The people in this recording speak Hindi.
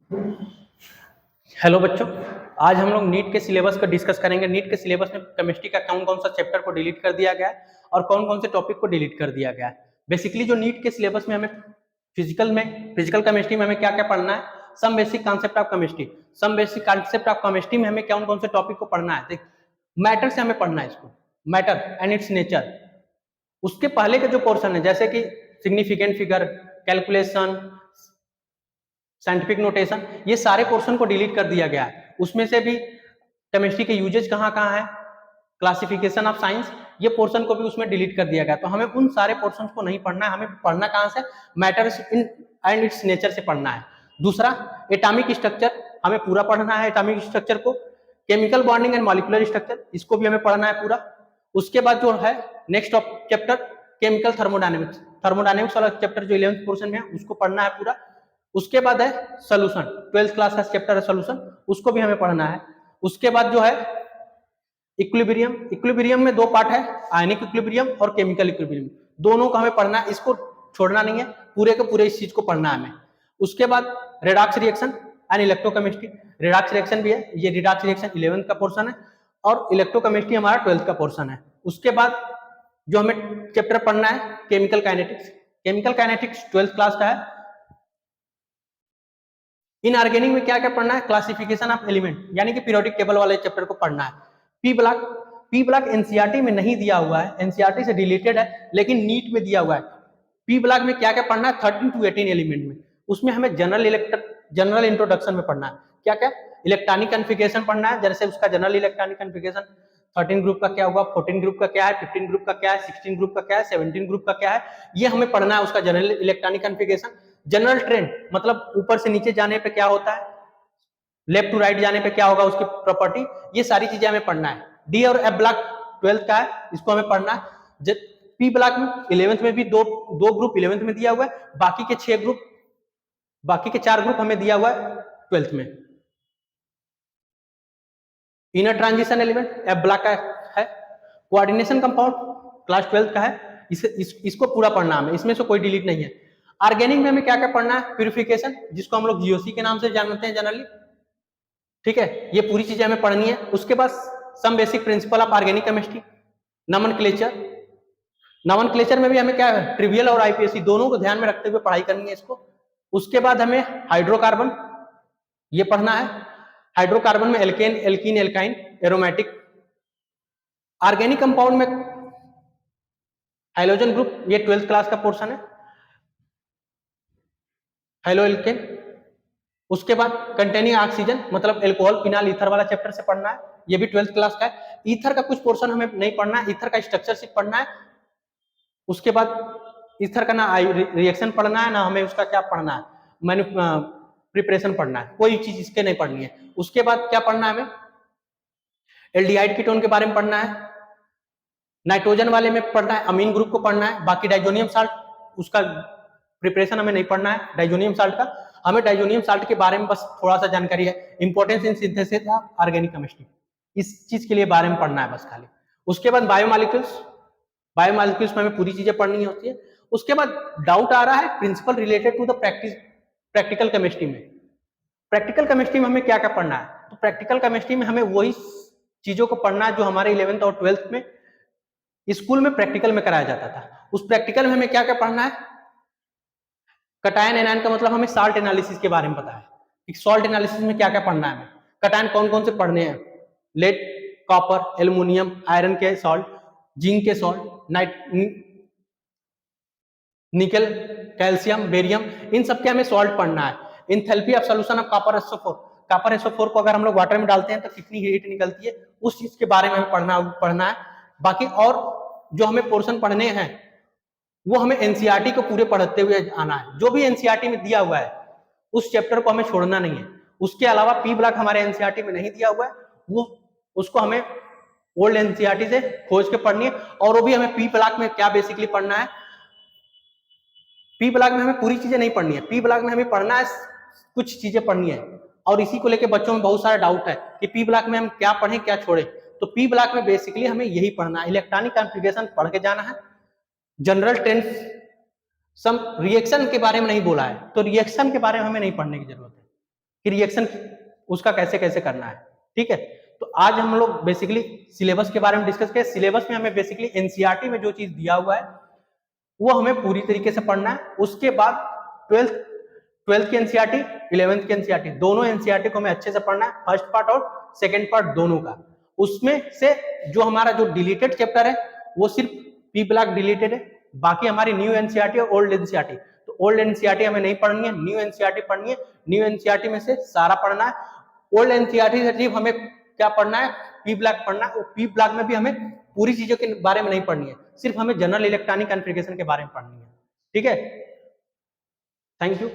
हेलो बच्चों, आज हम लोग नीट के सिलेबस को डिस्कस करेंगे। नीट के सिलेबस में केमिस्ट्री का कौन कौन सा चैप्टर को डिलीट कर दिया गया है और कौन कौन से टॉपिक को डिलीट कर दिया गया है। बेसिकली जो नीट के सिलेबस में हमें फिजिकल केमिस्ट्री में हमें क्या क्या पढ़ना है, some basic concept of chemistry, some basic concept of chemistry में हमें कौन कौन से टॉपिक को पढ़ना है। देख, मैटर से हमें पढ़ना है इसको, मैटर एंड इट्स नेचर। उसके पहले का जो पोर्शन है जैसे कि significant figure, calculation, scientific notation, ये सारे पोर्शन को डिलीट कर दिया गया है। उसमें से भी केमिस्ट्री के यूजेज कहाँ कहाँ है, क्लासिफिकेशन ऑफ साइंस, ये पोर्शन को भी उसमें डिलीट कर दिया गया। तो हमें उन सारे पोर्शन को नहीं पढ़ना है, हमें पढ़ना कहाँ से, matter in and it's nature से पढ़ना है। दूसरा, एटॉमिक स्ट्रक्चर हमें पूरा पढ़ना है, एटॉमिक स्ट्रक्चर को, chemical bonding and molecular structure, इसको भी हमें पढ़ना है पूरा। उसके बाद जो है next chapter chemical thermodynamics, thermodynamics वाला चैप्टर जो 11th पोर्शन में है उसको पढ़ना है पूरा। उसके बाद है सोल्यूशन, 12th क्लास का चैप्टर है सोल्यूशन, उसको भी हमें पढ़ना है। उसके बाद जो है इक्विलिब्रियम, इक्विलिब्रियम में दो पार्ट है, आयनिक इक्विलिब्रियम और केमिकल इक्विलिब्रियम, दोनों को हमें पढ़ना है, इसको छोड़ना नहीं है, पूरे के पूरे इस चीज को पढ़ना है हमें। उसके बाद redox reaction and electrochemistry, redox reaction भी है, ये रेडॉक्स रिएक्शन 11th का पोर्शन है और इलेक्ट्रोकेमिस्ट्री हमारा 12th का पोर्शन है। उसके बाद जो हमें चैप्टर पढ़ना है chemical kinetics, chemical kinetics 12th class का है। इनऑर्गेनिक में क्या क्या पढ़ना है, क्लासिफिकेशन ऑफ एलिमेंट यानी कि पीरियोडिक टेबल वाले चैप्टर को पढ़ना है। पी ब्लॉक एनसीईआरटी में नहीं दिया हुआ है, एनसीईआरटी से रिलेटेड है लेकिन नीट में दिया हुआ है। पी ब्लॉक में क्या क्या पढ़ना है, 13 to 18 एलिमेंट में, उसमें हमें जनरल इंट्रोडक्शन में पढ़ना है। क्या क्या, इलेक्ट्रॉनिक कॉन्फ़िगरेशन पढ़ना है, जैसे उसका जनरल इलेक्ट्रॉनिक कॉन्फ़िगरेशन 13 ग्रुप का क्या हुआ, 14 ग्रुप का क्या है, 15 ग्रुप का क्या है, 16 ग्रुप का क्या है, 17 ग्रुप का क्या है, ये हमें पढ़ना है उसका general electronic configuration. General trend मतलब ऊपर से नीचे जाने पे क्या होता है, लेफ्ट टू राइट जाने पे क्या होगा उसकी प्रॉपर्टी, ये सारी चीजें हमें पढ़ना है। डी और एफ ब्लॉक 12th का है, इसको हमें पढ़ना है। पी ब्लॉक में 11th में भी दो ग्रुप 11th में दिया हुआ है, बाकी के 4 ग्रुप हमें दिया हुआ है 12th में। Inner transition element F block का है। कोऑर्डिनेशन कंपाउंड क्लास 12th का है, इसको पूरा पढ़ना हमें, इसमें से कोई डिलीट नहीं है। ऑर्गेनिक में हमें क्या क्या पढ़ना है, प्यूरिफिकेशन जिसको हम लोग जीओसी के नाम से जानते हैं जनरली, ठीक है, ये पूरी चीजें हमें पढ़नी है। उसके बाद some basic principle of organic chemistry, nomenclature में भी हमें क्या है, ट्रिवियल और आईपीएससी दोनों को ध्यान में रखते हुए पढ़ाई करनी है इसको। उसके बाद हमें हाइड्रोकार्बन ये पढ़ना है, हाइड्रोकार्बन में alkane, alkene, alkyne, aromatic. Organic compound में हाइड्रोजन ग्रुप, ये 12th क्लास का पोर्शन है, हाइलो एल्केन। उसके बाद कंटेनिंग ऑक्सीजन मतलब एल्कोहल, फिनाल, ईथर वाला चैप्टर से पढ़ना है, ये भी 12th क्लास का है। ईथर का कुछ पोर्शन हमें नहीं पढ़ना है, ईथर का स्ट्रक्चर सिर्फ पढ़ना है। उसके बाद ईथर का ना रिएक्शन पढ़ना है ना हमें उसका क्या पढ़ना है, मैन्यू प्रिपरेशन पढ़ना है, कोई चीज इसके नहीं पढ़नी है। उसके बाद क्या पढ़ना है हमें, एल्डिहाइड कीटोन के बारे में पढ़ना है, नाइट्रोजन वाले में पढ़ना है, अमीन ग्रुप को पढ़ना है। बाकी डाइजोनियम साल्ट उसका प्रिपरेशन हमें नहीं पढ़ना है, डाइजोनियम साल्ट का, हमें डाइजोनियम साल्ट के बारे में बस थोड़ा सा जानकारी है, importance in synthesis of organic chemistry, इस चीज के लिए बारे में पढ़ना है बस खाली। उसके बाद बायोमॉलिक्यूल्स, बायोमॉलिक्यूल्स में हमें पूरी चीजें पढ़नी होती है। उसके बाद डाउट आ रहा है principle related to the practical chemistry में, प्रैक्टिकल केमिस्ट्री में हमें क्या क्या पढ़ना है, तो प्रैक्टिकल केमिस्ट्री में हमें वही चीजों को पढ़ना है जो हमारे 11th और 12th में स्कूल में प्रैक्टिकल में कराया जाता था। उस प्रैक्टिकल में हमें क्या क्या पढ़ना है, कटायन एनायन का मतलब हमें साल्ट एनालिसिस के बारे में पता है, सॉल्ट एनालिसिस में क्या क्या पढ़ना है हमें, कटायन कौन कौन से पढ़ने हैं, लेड, कॉपर, एल्युमिनियम, आयरन के सॉल्ट, जिंक के सॉल्ट, निकल, कैल्शियम, बेरियम, इन सब के हमें सॉल्ट पढ़ना है। Enthalpy of solution of copper SO4, copper SO4 को अगर हम लोग वाटर में डालते हैं तो कितनी हीट निकलती है, उस चीज के बारे में हमें पढ़ना है। बाकी और जो हमें पोर्शन पढ़ने हैं वो हमें एनसीईआरटी को पूरे पढ़ते हुए आना है, जो भी एनसीईआरटी में दिया हुआ है उस चैप्टर को हमें छोड़ना नहीं है। उसके अलावा पी ब्लॉक हमारे एनसीईआरटी में नहीं दिया हुआ है, वो उसको हमें ओल्ड एनसीईआरटी से खोज के पढ़नी है। और वो भी हमें पी ब्लॉक में क्या बेसिकली पढ़ना है, पी ब्लॉक में हमें पूरी चीजें नहीं पढ़नी है, पी ब्लॉक में हमें पढ़ना है कुछ चीजें पढ़नी है। और इसी को लेकर बच्चों में बहुत सारा डाउट है कि पी ब्लॉक में हम क्या पढ़ें क्या छोड़ें, तो पी ब्लॉक में बेसिकली हमें यही पढ़ना है, इलेक्ट्रॉनिक कॉन्फ़िगरेशन पढ़ के जाना है, जनरल ट्रेंड्स, सम रिएक्शन के बारे में नहीं बोला है तो रिएक्शन के बारे में हमें नहीं पढ़ने की जरूरत है, कि रिएक्शन उसका कैसे कैसे करना है, ठीक है। तो आज हम लोग बेसिकली सिलेबस के बारे में डिस्कस किए। सिलेबस में हमें बेसिकली एनसीईआरटी में जो चीज दिया हुआ है वो हमें पूरी तरीके से पढ़ना है। उसके बाद ट्वेल्थ की एनसीईआरटी, 11th की एनसीईआरटी, दोनों एनसीईआरटी को हमें अच्छे से पढ़ना है, फर्स्ट पार्ट और सेकेंड पार्ट दोनों का। उसमें से जो हमारा जो डिलीटेड चैप्टर है वो सिर्फ पी ब्लॉक डिलीटेड है, बाकी हमारी न्यू एनसीईआरटी और ओल्ड एनसीईआरटी। तो ओल्ड एनसीईआरटी हमें नहीं पढ़नी है, न्यू एनसीईआरटी पढ़नी है। न्यू एनसीईआरटी में से सारा पढ़ना है। ओल्ड एनसीईआरटी से सिर्फ हमें क्या पढ़ना है, पी ब्लॉक पढ़ना है। पी ब्लॉक में भी हमें पूरी चीजों के बारे में नहीं पढ़नी है, सिर्फ हमें जनरल इलेक्ट्रॉनिक कॉन्फ़िगरेशन के बारे में पढ़नी है, ठीक है। Thank you.